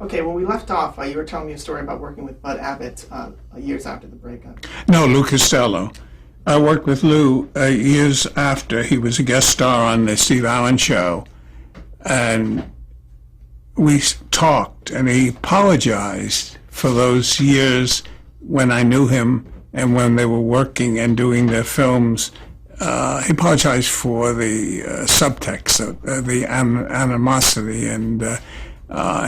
Okay, when we left off, you were telling me a story about working with Bud Abbott years after the breakup. No, Lou Costello. I worked with Lou years after. He was a guest star on the Steve Allen Show. And we talked, and he apologized for those years when I knew him and when they were working and doing their films. He apologized for the subtext, the animosity, and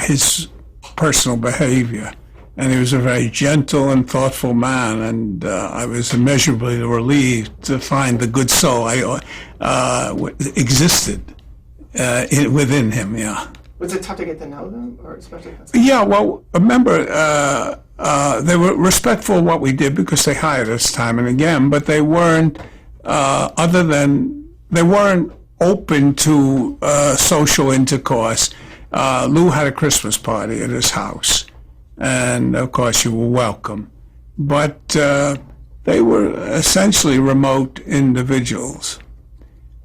his personal behavior. And he was a very gentle and thoughtful man, and I was immeasurably relieved to find the good soul existed within him, yeah. Was it tough to get to know them, or especially? Yeah, well, remember, they were respectful of what we did because they hired us time and again, but they weren't, they weren't open to social intercourse. Lou had a Christmas party at his house, and of course you were welcome. But they were essentially remote individuals.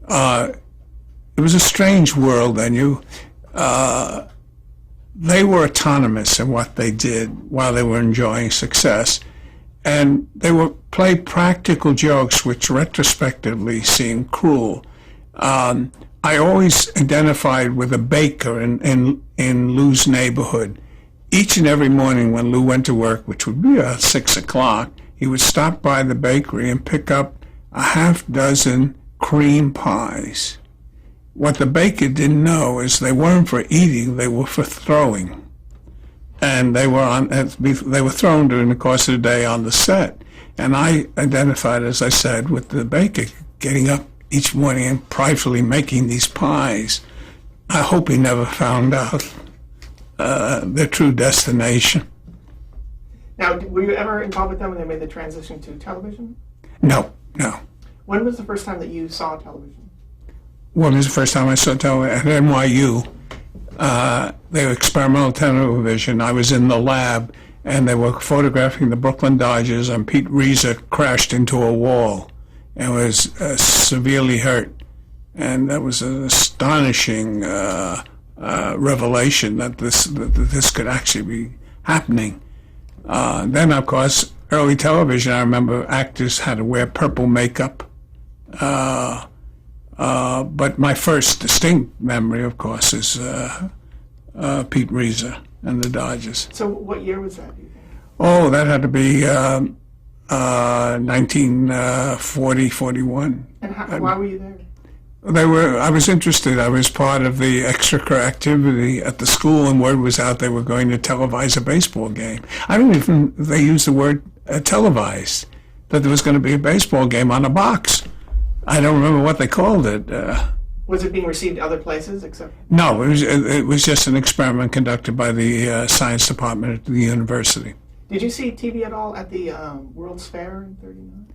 It was a strange world, and they were autonomous in what they did while they were enjoying success. And they would play practical jokes which retrospectively seemed cruel. I always identified with a baker in Lou's neighborhood. Each and every morning when Lou went to work, which would be about 6 o'clock, he would stop by the bakery and pick up a half dozen cream pies. What the baker didn't know is they weren't for eating, they were for throwing. And they were thrown during the course of the day on the set. And I identified, as I said, with the baker getting up each morning and pridefully making these pies. I hope he never found out their true destination. Now, were you ever involved with them when they made the transition to television? No. When was the first time that you saw television? When was the first time I saw television? At NYU. They were experimental television. I was in the lab, and they were photographing the Brooklyn Dodgers, and Pete Reza crashed into a wall and was severely hurt. And that was an astonishing revelation that this could actually be happening. Then, of course, early television, I remember actors had to wear purple makeup. But my first distinct memory, of course, is Pete Reza and the Dodgers. So what year was that, do you think? Oh, that had to be 1940, 41. And why were you there? I was interested. I was part of the extracurricular activity at the school, and word was out they were going to televise a baseball game. I don't even, they used the word televised, that there was going to be a baseball game on a box. I don't remember what they called it. Was it being received other places except? No, it was just an experiment conducted by the science department at the university. Did you see TV at all at the World's Fair in '39?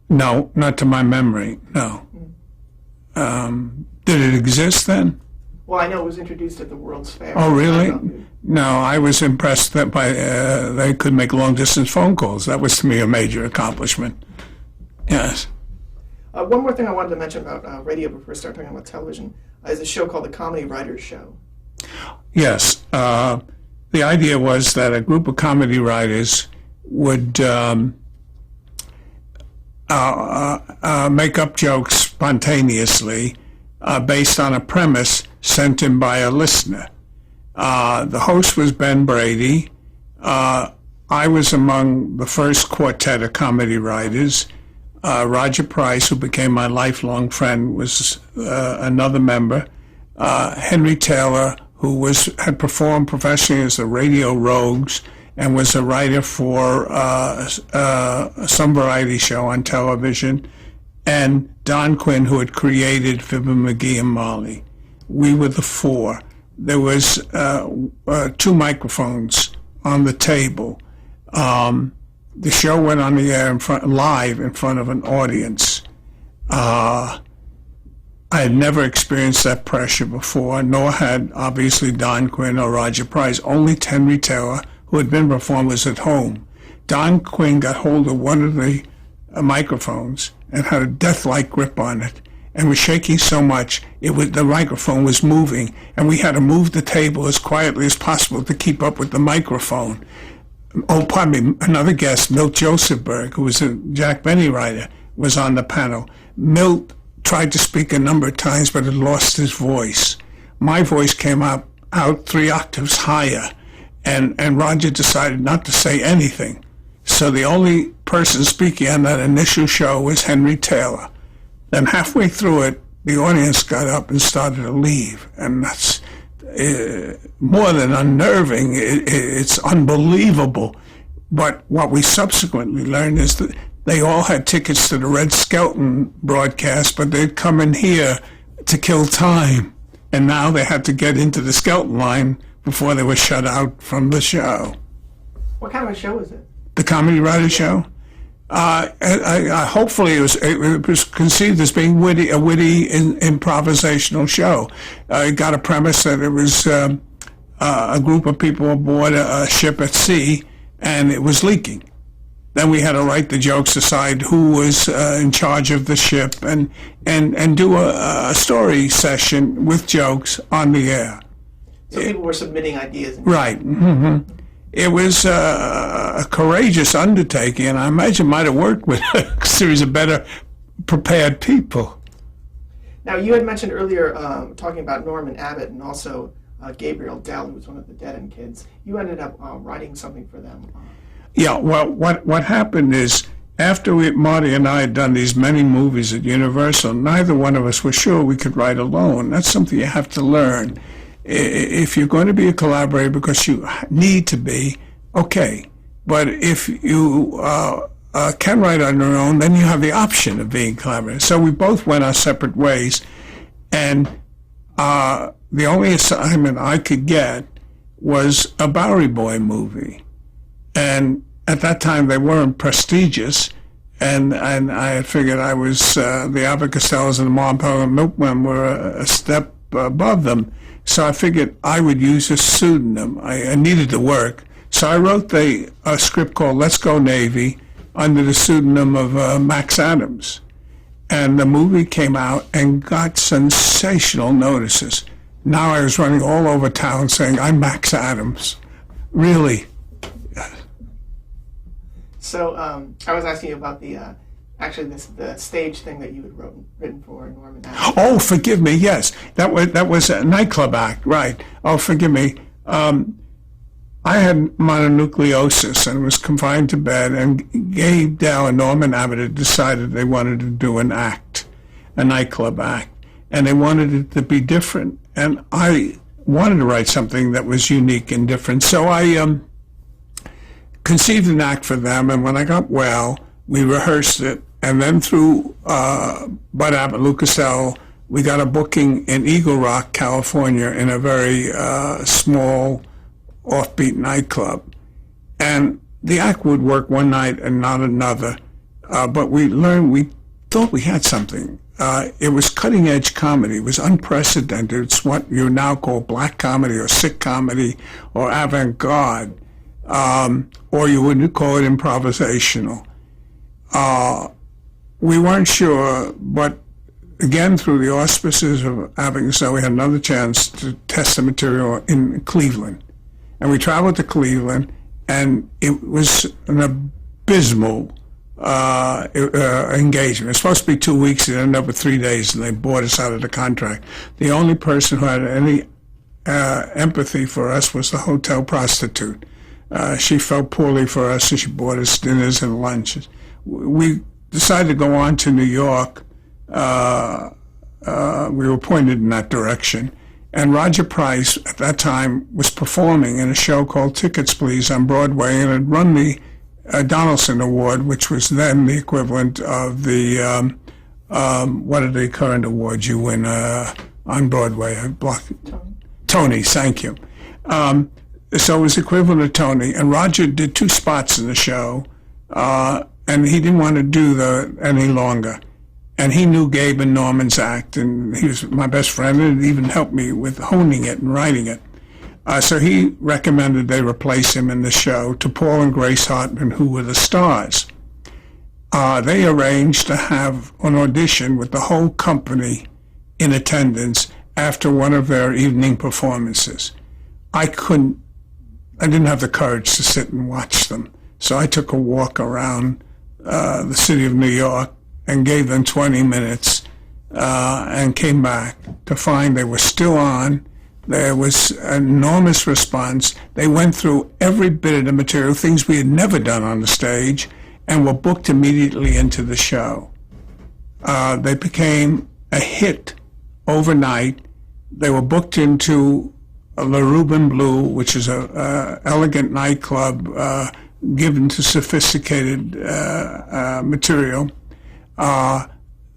No, not to my memory, no. Did it exist then? Well, I know it was introduced at the World's Fair. Oh, really? No, I was impressed that they could make long-distance phone calls. That was, to me, a major accomplishment. Yes. One more thing I wanted to mention about radio before we start talking about television is a show called the Comedy Writers Show. Yes. The idea was that a group of comedy writers would make up jokes spontaneously based on a premise sent in by a listener. The host was Ben Brady. I was among the first quartet of comedy writers. Roger Price, who became my lifelong friend, was another member. Henry Taylor, who had performed professionally as the Radio Rogues and was a writer for some variety show on television, and Don Quinn, who had created Fibber McGee and Molly. We were the four. There was 2 microphones on the table. The show went on the air live in front of an audience. I had never experienced that pressure before, nor had obviously Don Quinn or Roger Price, only Henry Taylor, who had been performers at home. Don Quinn got hold of one of the microphones and had a death-like grip on it and was shaking so much, the microphone was moving, and we had to move the table as quietly as possible to keep up with the microphone. Oh, pardon me, another guest, Milt Josephberg, who was a Jack Benny writer, was on the panel. Milt tried to speak a number of times, but had lost his voice. My voice came out 3 octaves higher, and Roger decided not to say anything. So the only person speaking on that initial show was Henry Taylor. Then halfway through it, the audience got up and started to leave, and that's more than unnerving. It's unbelievable. But what we subsequently learned is that they all had tickets to the Red Skelton broadcast, but they'd come in here to kill time, and now they had to get into the Skelton line before they were shut out from the show. What kind of a show is it? The Comedy Writer Show? Hopefully it was conceived as being a witty improvisational show. It got a premise that it was a group of people aboard a ship at sea, and it was leaking. Then we had to write the jokes, decide who was in charge of the ship, and do a story session with jokes on the air. So people were submitting ideas. Right. Mm-hmm. It was a courageous undertaking, and I imagine it might have worked with a series of better prepared people. Now, you had mentioned earlier, talking about Norman Abbott and also Gabriel Dell, who was one of the Dead-End Kids. You ended up writing something for them. Yeah, well, what happened is, after Marty and I had done these many movies at Universal, neither one of us was sure we could write alone. That's something you have to learn. If you're going to be a collaborator because you need to be, okay. But if you can write on your own, then you have the option of being collaborators. So we both went our separate ways, and the only assignment I could get was a Bowery Boy movie. And at that time, they weren't prestigious, and I had figured I was, the Abbott and Costellos and the Marlboro and Milkmen were a step above them. So I figured I would use a pseudonym. I needed to work. So I wrote a script called Let's Go Navy under the pseudonym of Max Adams. And the movie came out and got sensational notices. Now I was running all over town saying, I'm Max Adams. Really. So I was asking you about the stage thing that you had written for Norman Abbott. Oh, forgive me. Yes, that was a nightclub act, right? Oh, forgive me. I had mononucleosis and was confined to bed, and Gabe Dell and Norman Abbott had decided they wanted to do an act, a nightclub act, and they wanted it to be different. And I wanted to write something that was unique and different, so I conceived an act for them. And when I got well, we rehearsed it, and then through Bud Abbott, Lou Costello, we got a booking in Eagle Rock, California, in a very small, offbeat nightclub. And the act would work one night and not another, but we thought we had something. It was cutting-edge comedy. It was unprecedented. It's what you now call black comedy or sick comedy or avant-garde, or you wouldn't call it improvisational. We weren't sure, but again, through the auspices of Abbott and Costello, we had another chance to test the material in Cleveland. And we traveled to Cleveland, and it was an abysmal engagement. It was supposed to be 2 weeks. It ended up with 3 days, and they bought us out of the contract. The only person who had any empathy for us was the hotel prostitute. She felt poorly for us, so she bought us dinners and lunches. We decided to go on to New York. We were pointed in that direction. And Roger Price, at that time, was performing in a show called Tickets, Please on Broadway, and had won the Donaldson Award, which was then the equivalent of the, what are the current awards you win on Broadway? Tony, thank you. So it was equivalent to Tony, and Roger did 2 spots in the show, and he didn't want to do any longer. And he knew Gabe and Norman's act, and he was my best friend, and even helped me with honing it and writing it. So he recommended they replace him in the show to Paul and Grace Hartman, who were the stars. they arranged to have an audition with the whole company in attendance after one of their evening performances. I didn't have the courage to sit and watch them. So I took a walk around the city of New York and gave them 20 minutes and came back to find they were still on. There was an enormous response. They went through every bit of the material, things we had never done on the stage, and were booked immediately into the show. They became a hit overnight. They were booked into Le Rubin Blue, which is a elegant nightclub given to sophisticated material.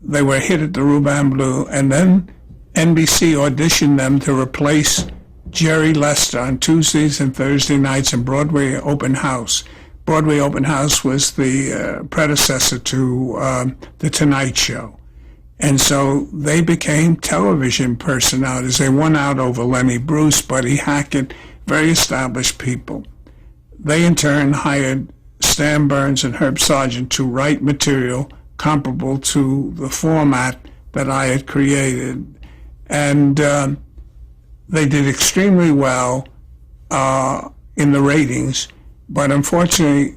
They were hit at the Rubin Blue, and then NBC auditioned them to replace Jerry Lester on Tuesdays and Thursday nights in Broadway Open House. Broadway Open House was the predecessor to The Tonight Show. And so they became television personalities. They won out over Lenny Bruce, Buddy Hackett, very established people. They in turn hired Stan Burns and Herb Sargent to write material comparable to the format that I had created. And they did extremely well in the ratings, but unfortunately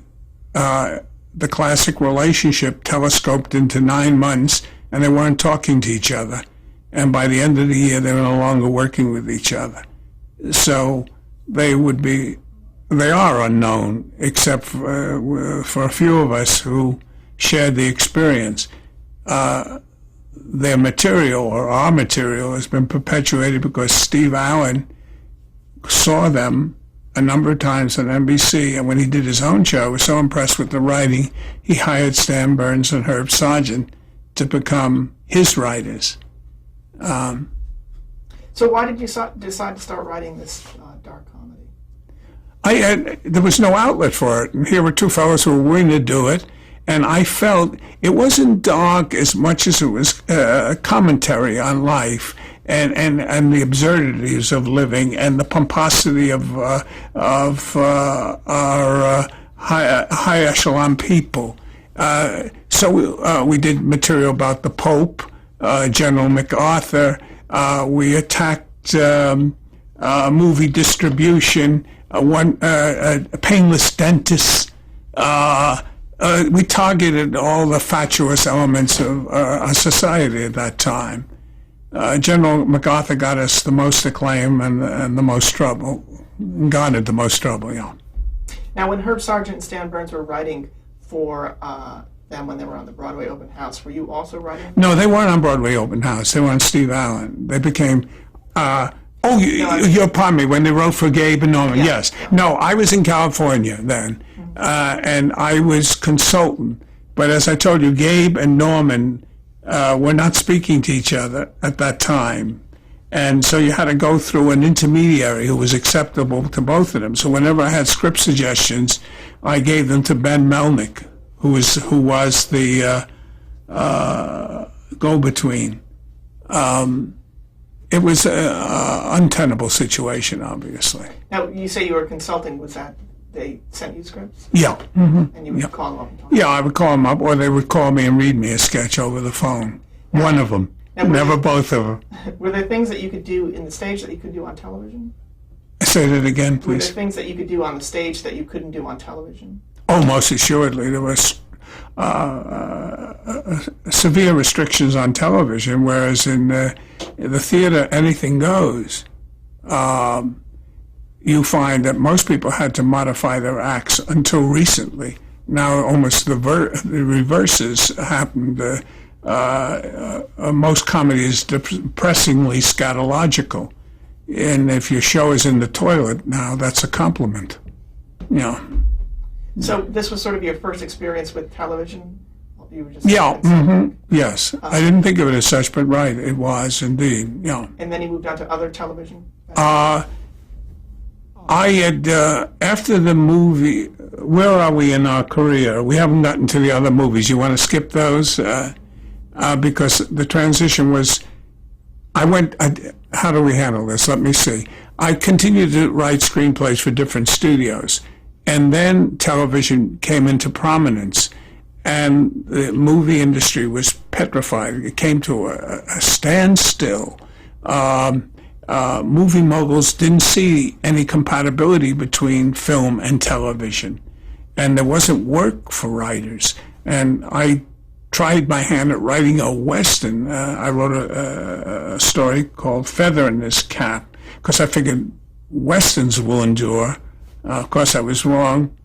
the classic relationship telescoped into 9 months, and they weren't talking to each other. And by the end of the year, they were no longer working with each other. So they are unknown, except for a few of us who shared the experience. Their material, or our material, has been perpetuated because Steve Allen saw them a number of times on NBC, and when he did his own show, was so impressed with the writing, he hired Stan Burns and Herb Sargent to become his writers. So why did you decide to start writing this dark comedy? There was no outlet for it, and here were two fellows who were willing to do it, and I felt it wasn't dark as much as it was a commentary on life and the absurdities of living and the pomposity of our high echelon people. So we did material about the Pope, General MacArthur. We attacked movie distribution, painless dentists. We targeted all the fatuous elements of our society at that time. General MacArthur got us the most acclaim and the most trouble, garnered the most trouble, yeah. Now, when Herb Sargent and Stan Burns were writing for them when they were on the Broadway Open House, were you also writing? No, they weren't on Broadway Open House. They were on Steve Allen. They became... pardon me, when they wrote for Gabe and Norman, yes. Yeah. No, I was in California then, and I was consultant. But as I told you, Gabe and Norman were not speaking to each other at that time. And so you had to go through an intermediary who was acceptable to both of them. So whenever I had script suggestions, I gave them to Ben Melnick, who was the go-between. It was an untenable situation, obviously. Now, you say you were consulting. Was that they sent you scripts? Yeah. Mm-hmm. And you would call them up and talk? Yeah, I would call them up, or they would call me and read me a sketch over the phone. Now, one of them. Never both of them. Were there things that you could do in the stage that you could do on television? Say that again, please. Were there things that you could do on the stage that you couldn't do on television? Oh, most assuredly. There was severe restrictions on television, whereas in the theater, anything goes. You find that most people had to modify their acts until recently. Now almost the reverses happened. Most comedy is depressingly scatological. And if your show is in the toilet now, that's a compliment. Yeah. So this was sort of your first experience with television? You were just yes. I didn't think of it as such, but right, it was indeed. Yeah. And then you moved on to other television? I had, after the movie, where are we in our career? We haven't gotten to the other movies. You want to skip those? Because the transition was, how do we handle this? Let me see. I continued to write screenplays for different studios, and then television came into prominence. and the movie industry was petrified. It came to a standstill. Movie moguls didn't see any compatibility between film and television, and there wasn't work for writers. And I tried my hand at writing a Western. I wrote a story called Feather in His Cap, because I figured Westerns will endure. Of course, I was wrong.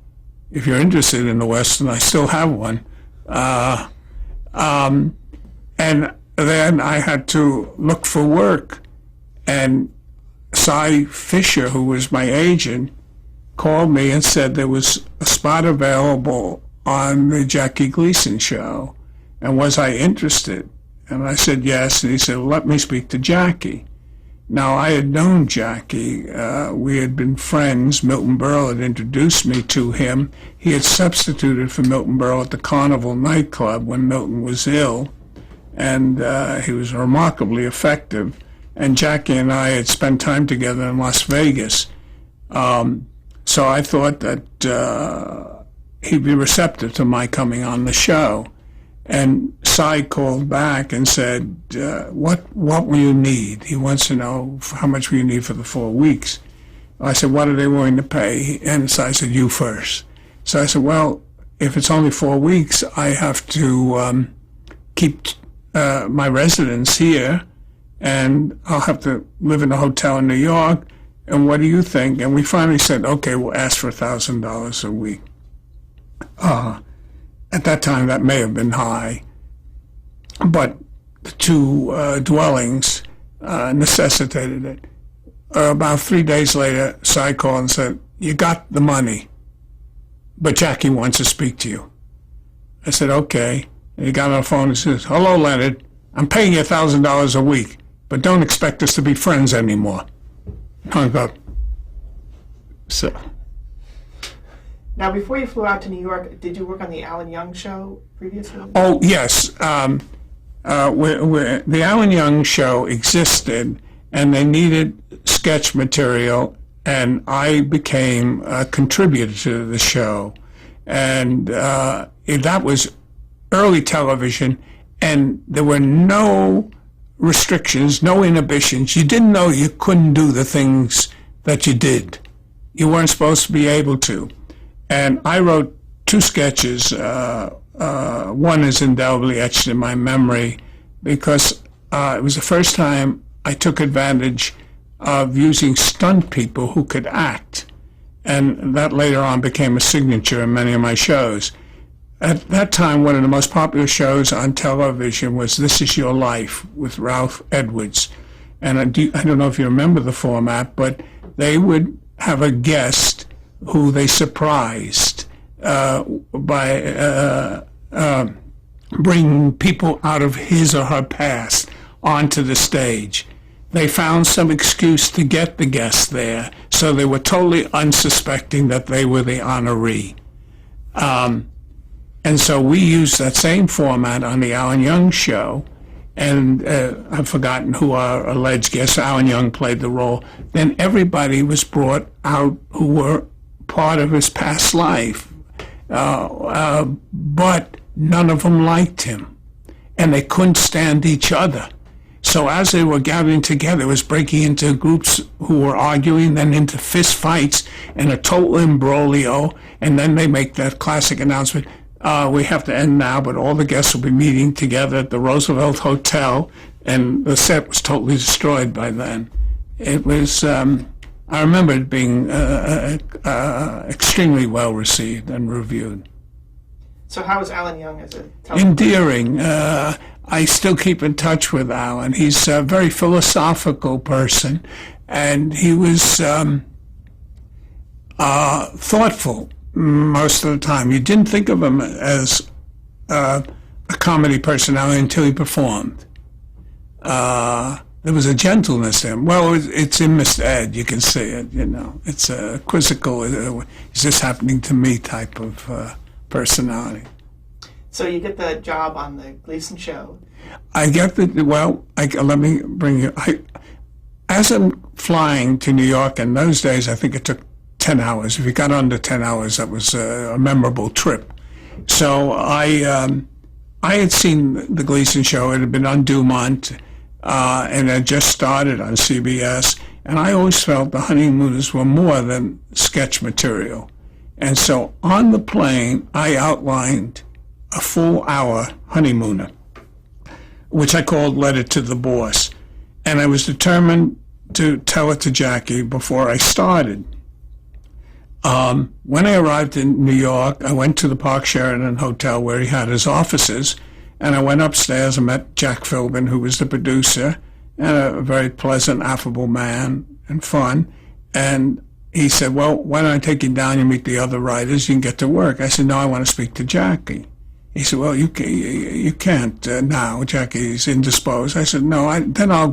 If you're interested in a Western, I still have one. And then I had to look for work. And Cy Fisher, who was my agent, called me and said there was a spot available on the Jackie Gleason Show. And was I interested? And I said yes. And he said, let me speak to Jackie. Now, I had known Jackie. We had been friends. Milton Berle had introduced me to him. He had substituted for Milton Berle at the Carnival nightclub when Milton was ill. And he was remarkably effective. And Jackie and I had spent time together in Las Vegas. So I thought that he'd be receptive to my coming on the show. And Cy called back and said, what will you need? He wants to know how much will you need for the 4 weeks. I said, what are they willing to pay? And Cy said, you first. So I said, well, if it's only 4 weeks, I have to keep my residence here, and I'll have to live in a hotel in New York. And what do you think? And we finally said, okay, we'll ask for $1,000 a week. At that time, that may have been high, but the two dwellings necessitated it. About 3 days later, Cy called and said, you got the money, but Jackie wants to speak to you. I said, okay. And he got on the phone and says, hello, Leonard. I'm paying you $1,000 a week, but don't expect us to be friends anymore. Hung up. So... Now, before you flew out to New York, did you work on the Alan Young show previously? Oh, yes. The Alan Young show existed, and they needed sketch material, and I became a contributor to the show. And that was early television, and there were no restrictions, no inhibitions. You didn't know you couldn't do the things that you did. You weren't supposed to be able to. And I wrote 2 sketches. One is indelibly etched in my memory because it was the first time I took advantage of using stunt people who could act. And that later on became a signature in many of my shows. At that time, one of the most popular shows on television was This Is Your Life with Ralph Edwards. And I don't know if you remember the format, but they would have a guest who they surprised by bringing people out of his or her past onto the stage. They found some excuse to get the guest there, so they were totally unsuspecting that they were the honoree. And so we used that same format on the Alan Young show, and I've forgotten who our alleged guest, Alan Young played the role. Then everybody was brought out who were part of his past life, but none of them liked him, and they couldn't stand each other. So as they were gathering together, it was breaking into groups who were arguing, then into fist fights and a total imbroglio, and then they make that classic announcement, we have to end now, but all the guests will be meeting together at the Roosevelt Hotel, and the set was totally destroyed by then. It was... I remember it being extremely well received and reviewed. So how was Alan Young as a television? Endearing. I still keep in touch with Alan. He's a very philosophical person, and he was thoughtful most of the time. You didn't think of him as a comedy personality until he performed. There was a gentleness in him. Well, it's in Mr. Ed. You can see it, you know. It's a quizzical, is this happening to me type of personality. So you get the job on the Gleason Show. I get let me bring you, as I'm flying to New York in those days, I think it took 10 hours. If you got under 10 hours, that was a memorable trip. So I had seen the Gleason Show. It had been on Dumont, and it had just started on CBS. And I always felt the Honeymooners were more than sketch material. And so on the plane, I outlined a full-hour Honeymooner, which I called Letter to the Boss. And I was determined to tell it to Jackie before I started. When I arrived in New York, I went to the Park Sheraton Hotel where he had his offices, and I went upstairs and met Jack Philbin, who was the producer, and a very pleasant, affable man and fun. And he said, well, why don't I take you down and meet the other writers? You can get to work. I said, no, I want to speak to Jackie. He said, well, you can't now. Jackie's indisposed. I said, no, then I'll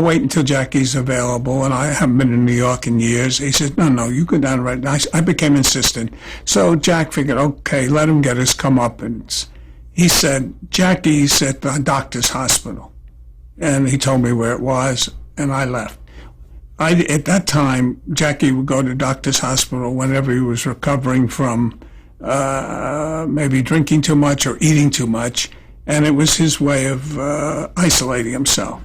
wait until Jackie's available, and I haven't been in New York in years. He said, no, you go down right now. I became insistent. So Jack figured, okay, let him get his comeuppance. He said, Jackie's at the doctor's hospital. And he told me where it was, and I left. At that time, Jackie would go to doctor's hospital whenever he was recovering from maybe drinking too much or eating too much, and it was his way of isolating himself.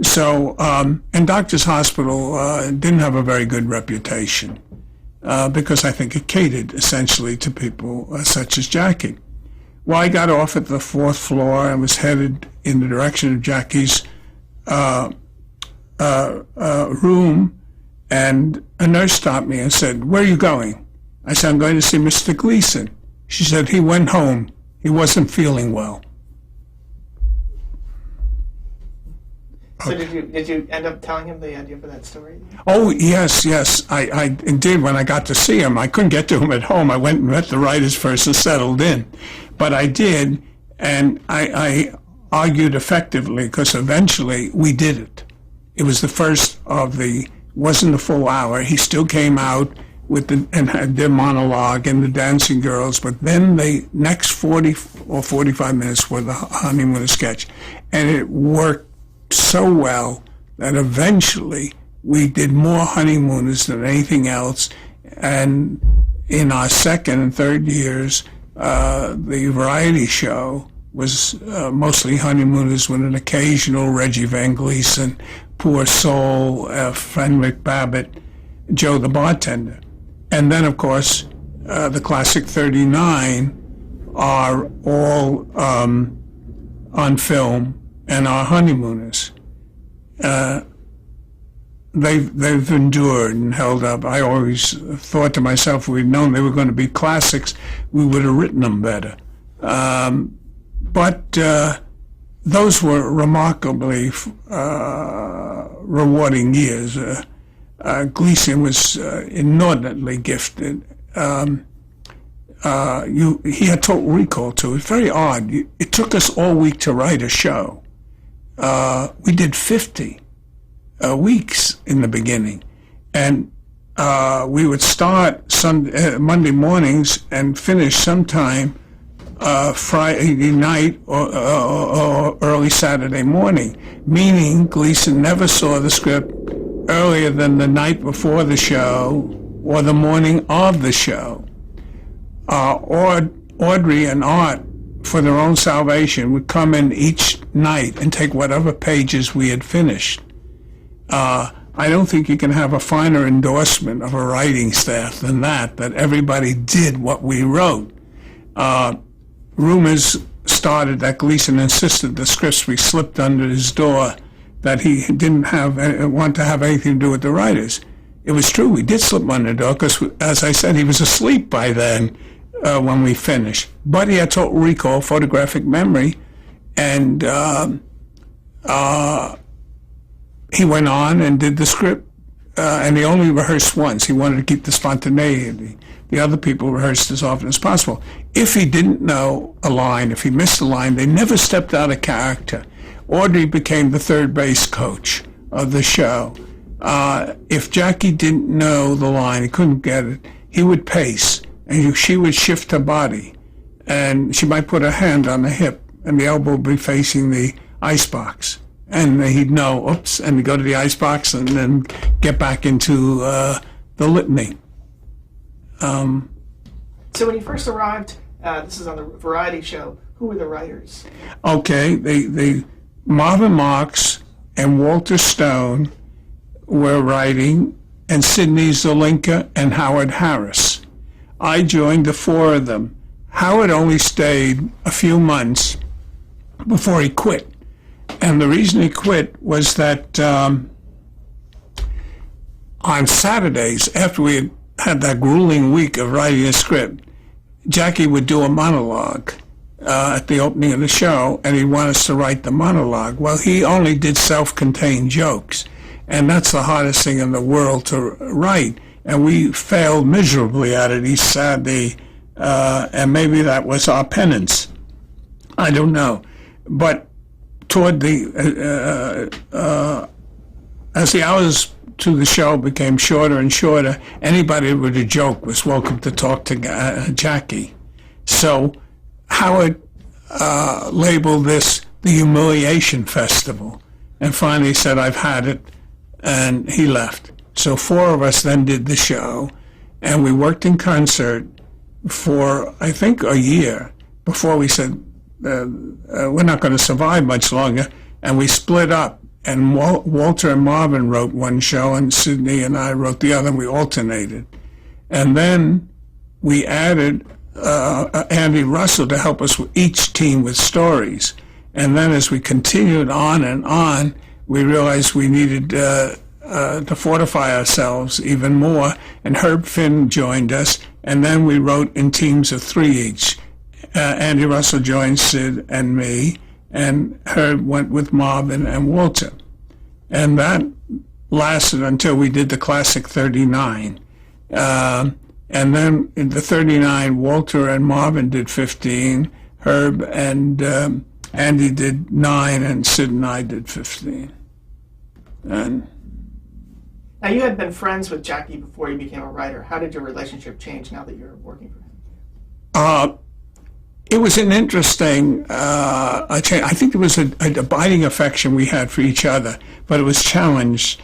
So, and doctor's hospital didn't have a very good reputation because I think it catered essentially to people such as Jackie. Well, I got off at the 4th floor and was headed in the direction of Jackie's room, and a nurse stopped me and said, where are you going? I said, I'm going to see Mr. Gleason. She said, he went home. He wasn't feeling well. So did you end up telling him the idea for that story? Oh, yes. I did when I got to see him. I couldn't get to him at home. I went and met the writers first and settled in. But I did, and I argued effectively because eventually we did it. It was the first of wasn't a full hour. He still came out and had their monologue and the dancing girls, but then the next 40 or 45 minutes were the Honeymooner sketch. And it worked so well that eventually we did more Honeymooners than anything else. And in our second and third years, the variety show was mostly Honeymooners with an occasional Reggie Van Gleason, Poor Soul, Fenwick Babbitt, Joe the Bartender. And then, of course, the classic 39 are all on film and are Honeymooners. They've endured and held up. I always thought to myself, if we'd known they were going to be classics, we would have written them better. But those were remarkably rewarding years. Gleason was inordinately gifted. He had total recall too. It's very odd. It took us all week to write a show. We did 50 weeks in the beginning, and we would start Monday mornings and finish sometime Friday night or early Saturday morning, meaning Gleason never saw the script earlier than the night before the show or the morning of the show. Audrey and Art, for their own salvation, would come in each night and take whatever pages we had finished. I don't think you can have a finer endorsement of a writing staff than that everybody did what we wrote. Rumors started that Gleason insisted the scripts we slipped under his door, that he didn't want to have anything to do with the writers. It was true, we did slip under the door because, as I said, he was asleep by then when we finished. But he had total recall, photographic memory, and he went on and did the script, and he only rehearsed once. He wanted to keep the spontaneity. The other people rehearsed as often as possible. If he didn't know a line, if he missed a line, they never stepped out of character. Audrey became the third base coach of the show. If Jackie didn't know the line, he couldn't get it, he would pace, and she would shift her body, and she might put her hand on the hip, and the elbow would be facing the icebox. And he'd know, oops, and he'd go to the icebox and then get back into the litany. So when you first arrived This is on the variety show. Who were the writers? Okay, the Marvin Marks and Walter Stone were writing, and Sidney Zelinka and Howard Harris. I joined the four of them. Howard only stayed a few months before he quit. And the reason he quit was that on Saturdays, after we had that grueling week of writing a script, Jackie would do a monologue at the opening of the show, and he'd want us to write the monologue. Well, he only did self-contained jokes, and that's the hardest thing in the world to write. And we failed miserably at it. He said and maybe that was our penance. I don't know. But toward as the hours to the show became shorter and shorter, anybody with a joke was welcome to talk to Jackie. So Howard labeled this the Humiliation Festival, and finally said, "I've had it," and he left. So four of us then did the show, and we worked in concert for, I think, a year before we said, we're not going to survive much longer, and we split up. And Walter and Marvin wrote one show, and Sidney and I wrote the other, and we alternated. And then we added Andy Russell to help us with each team with stories. And then as we continued on and on, we realized we needed to fortify ourselves even more, and Herb Finn joined us, and then we wrote in teams of three each. Andy Russell joined Sid and me, and Herb went with Marvin and Walter. And that lasted until we did the classic 39. And then in the 39, Walter and Marvin did 15, Herb and Andy did 9, and Sid and I did 15. And now, you had been friends with Jackie before you became a writer. How did your relationship change now that you're working for him? It was an interesting change. I think there was an abiding affection we had for each other, but it was challenged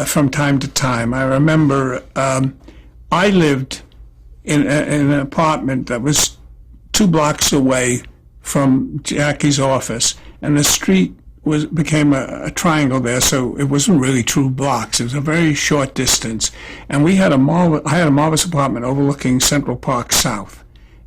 from time to time. I remember I lived in an apartment that was 2 blocks away from Jackie's office, and the street became a triangle there, so it wasn't really true blocks. It was a very short distance, and I had a marvelous apartment overlooking Central Park South.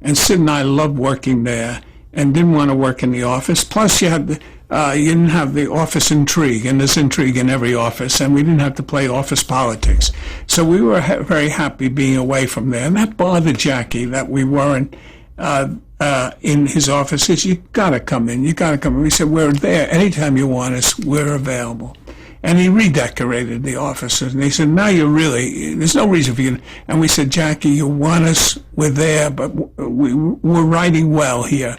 And Sid and I loved working there and didn't want to work in the office. Plus, you didn't have the office intrigue, and there's intrigue in every office, and we didn't have to play office politics. So we were very happy being away from there, and that bothered Jackie that we weren't in his office. He said, "You got to come in. You got to come in." We said, "We're there. Anytime you want us, we're available." And he redecorated the offices, and he said, "Now there's no reason for you." And we said, "Jackie, you want us, we're there, but we're writing well here."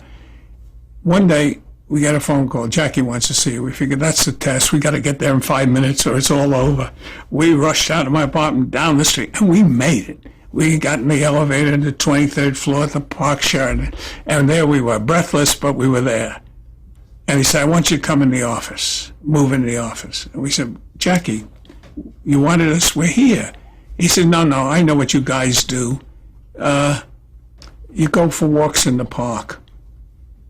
One day, we got a phone call. "Jackie wants to see you." We figured that's the test. We got to get there in 5 minutes or it's all over. We rushed out of my apartment down the street, and we made it. We got in the elevator to the 23rd floor at the Park Sheraton, and there we were, breathless, but we were there. And he said, "I want you to come in the office, move in the office." And we said, "Jackie, you wanted us, we're here." He said, No, I know what you guys do. You go for walks in the park."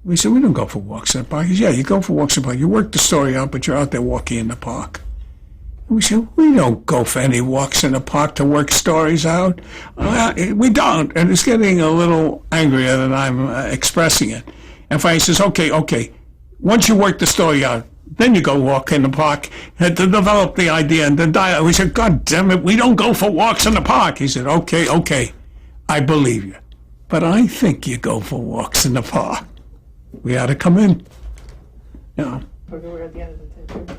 We said, "We don't go for walks in the park." He said, "Yeah, you go for walks in the park. You work the story out, but you're out there walking in the park." And we said, "We don't go for any walks in the park to work stories out." We don't. And it's getting a little angrier than I'm expressing it. And finally he says, okay. Once you work the story out, then you go walk in the park to develop the idea and the dialogue. We said, "God damn it, we don't go for walks in the park." He said, okay, I believe you. But I think you go for walks in the park. We had to come in. Okay, we're at the end of the tape.